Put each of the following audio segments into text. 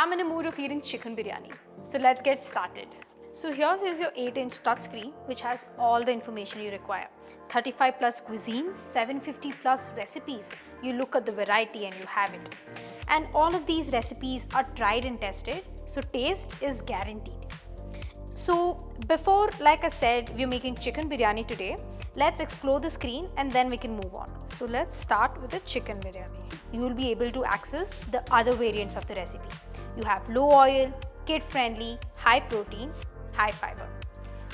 I'm in a mood of eating chicken biryani. So let's get started. So here's your 8-inch touchscreen which has all the information you require. 35 plus cuisines, 750 plus recipes. You look at the variety and you have it. And all of these recipes are tried and tested, so taste is guaranteed. So before, like I said, we're making chicken biryani today. Let's explore the screen and then we can move on. So let's start with the chicken biryani. You will be able to access the other variants of the recipe. You have low oil, kid friendly, high protein, high fiber.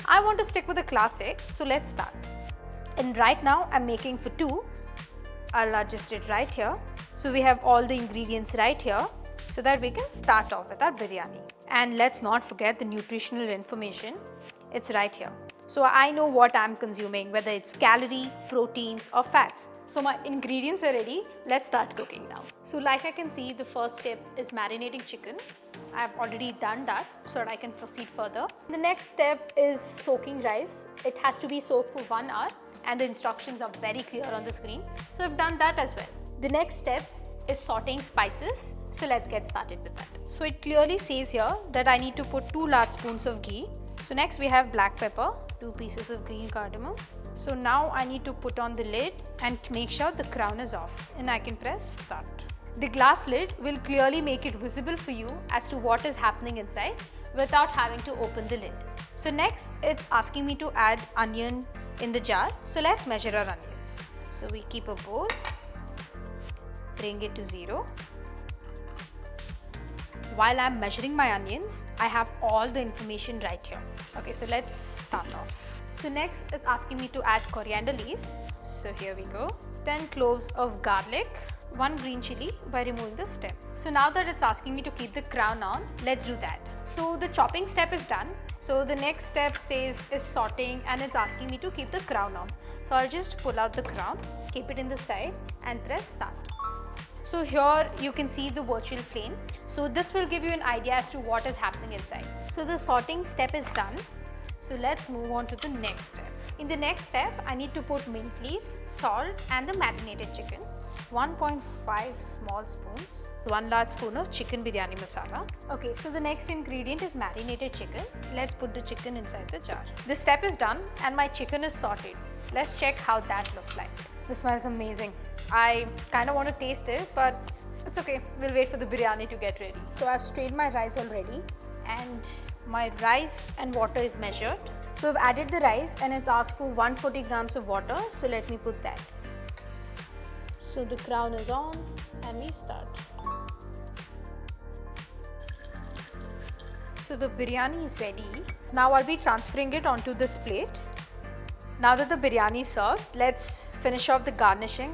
I want to stick with the classic, so let's start. And right now I'm making for 2. I'll adjust it right here. So we have all the ingredients right here so that we can start off with our biryani. And let's not forget the nutritional information. It's right here. So I know what I'm consuming, whether it's calorie, proteins or fats. So my ingredients are ready. Let's start cooking now. So like I can see, the first step is marinating chicken. I've already done that so that I can proceed further. The next step is soaking rice. It has to be soaked for 1 hour and the instructions are very clear on the screen. So I've done that as well. The next step is sauteing spices. So let's get started with that. So it clearly says here that I need to put 2 large spoons of ghee. So next we have black pepper, 2 pieces of green cardamom. So now I need to put on the lid and make sure the crown is off, and I can press start. The glass lid will clearly make it visible for you as to what is happening inside without having to open the lid. So next it's asking me to add onion in the jar. So let's measure our onions. So we keep a bowl, bring it to 0. While I'm measuring my onions, I have all the information right here. Okay, so let's start off. So next it's asking me to add coriander leaves. So here we go. Then cloves of garlic, 1 green chili by removing the stem. So now that it's asking me to keep the crown on, let's do that. So the chopping step is done. So the next step says is sauteing and it's asking me to keep the crown on. So I'll just pull out the crown, keep it in the side and press start. So here you can see the virtual plane. So this will give you an idea as to what is happening inside. So the sorting step is done. So let's move on to the next step. In the next step, I need to put mint leaves, salt and the marinated chicken. 1.5 small spoons, 1 large spoon of chicken biryani masala. Okay, so the next ingredient is marinated chicken. Let's put the chicken inside the jar. This step is done and my chicken is sauteed. Let's check how that looks like. This smells amazing. I kind of want to taste it, but it's okay. We'll wait for the biryani to get ready. So I've strained my rice already and my rice and water is measured. So I've added the rice and it's asked for 140 grams of water. So let me put that. So the crown is on and we start. So the biryani is ready. Now I'll be transferring it onto this plate. Now that the biryani is served, let's finish off the garnishing